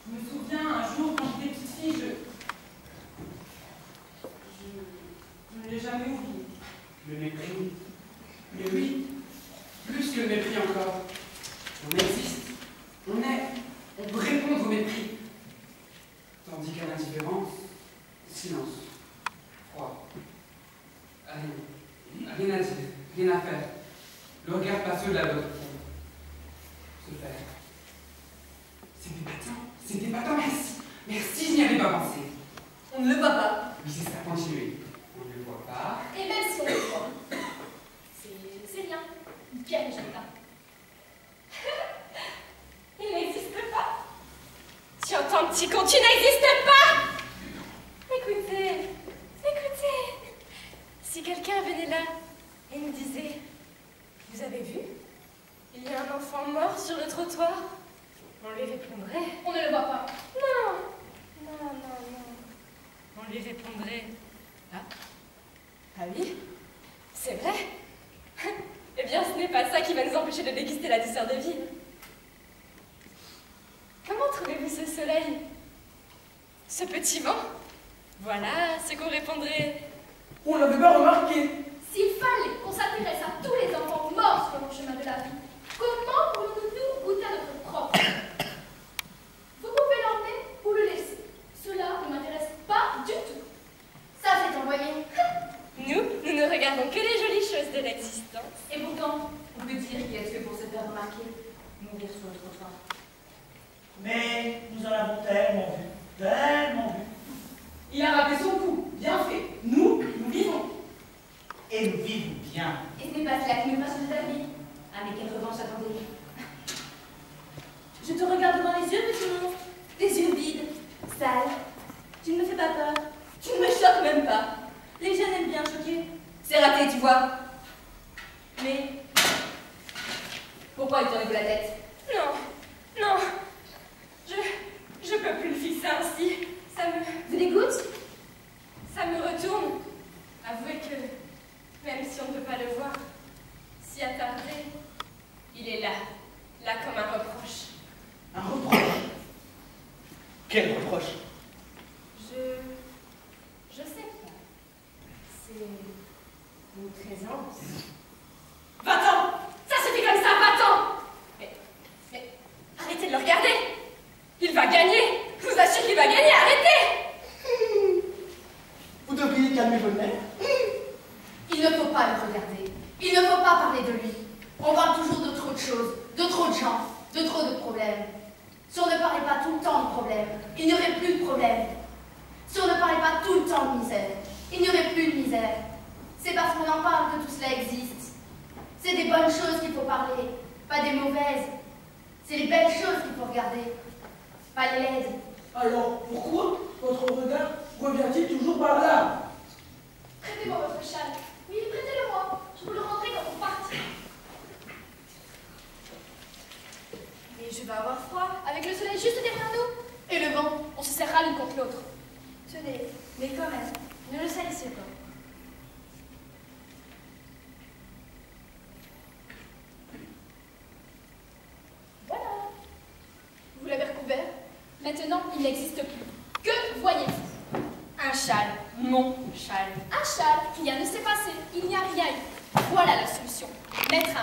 Je me souviens, un jour, quand j'étais petite fille, je ne l'ai jamais oublié. Le mépris. Mais oui, plus que le mépris encore. On existe, on est, on peut répondre au mépris. Tandis qu'à l'indifférence, silence, froid. Rien à dire, rien à faire. Le regard passe au-delà de l'autre. Se faire. C'était épatant, merci. Merci, je n'y avais pas pensé. On ne le voit pas. Oui, c'est ça, continuez. On ne le voit pas. Et même si on le voit, c'est rien. Bien que j'aime pas. Il n'existe pas. Tu entends, petit con, tu n'existes pas. Écoutez, si quelqu'un venait là et me disait, vous avez vu, il y a un enfant mort sur le trottoir, on lui répondrait, on ne le voit pas. Non. On lui répondrait, ah oui, c'est vrai. Eh bien, ce n'est pas ça qui va nous empêcher de déguster la douceur de vie. Comment trouvez-vous ce soleil? Ce petit vent? Voilà ce qu'on répondrait. On l'avait pas remarqué. S'il fallait qu'on s'intéresse à tous les enfants morts sur le chemin de la vie, comment pourrions-nous goûter à notre propre? Vous pouvez l'emmener ou le laisser. Cela ne m'intéresse pas du tout. Ça, c'est envoyé. Nous ne regardons que les jolies choses de l'existence. Et pourtant, on peut dire qu'il a tué pour se faire remarquer, mourir sur le trottoir. Mais nous en avons tellement vu, tellement vu. Il a raté son coup, bien fait. Nous vivons. Et nous vivons bien. Et ce n'est pas cela qui me passe de ta vie. Ah, mais quelle revanche attendez. Je te regarde dans les yeux, petit monstre. Tes yeux vides, sales. Tu ne me fais pas peur. Tu ne me choques même pas. Les jeunes aiment bien choquer. C'est raté, tu vois. Mais pourquoi il te lève la tête? Non. Je peux plus le fixer ainsi. Ça me Vous dégoûte? Ça me retourne. Avouez que, même si on ne peut pas le voir, si attardé, il est là comme un reproche. Un reproche? Quel reproche? Je sais pas. C'est une présence. Va-t'en! Ça se fait comme ça, va-t'en! Mais arrêtez de le regarder! Il va gagner! Je vous assure qu'il va gagner, arrêtez! Vous devriez calmer vos nerfs. Il ne faut pas le regarder. Il ne faut pas parler de lui. On parle toujours de trop de choses, de trop de gens, de trop de problèmes. Si on ne parlait pas tout le temps de problèmes, il n'y aurait plus de problèmes. Si on ne parlait pas tout le temps de misère, il n'y aurait plus de misère. C'est parce qu'on en parle que tout cela existe. C'est des bonnes choses qu'il faut parler, pas des mauvaises. C'est les belles choses qu'il faut regarder, pas les laides. Alors, pourquoi votre regard revient-il toujours par là? Prêtez-moi votre châle. Oui, prêtez-le-moi. Je vous le rendrai quand vous partez. Mais je vais avoir froid, avec le soleil juste derrière nous. Et le vent, on se serrera l'une contre l'autre. Tenez, mais quand même, ne le salissez pas. Voilà. Vous l'avez recouvert. Maintenant, il n'existe plus. Que voyez-vous? Un châle, mon châle. Un châle qui vient de s'effacer. Il n'y a rien eu. Voilà la solution. Mettre un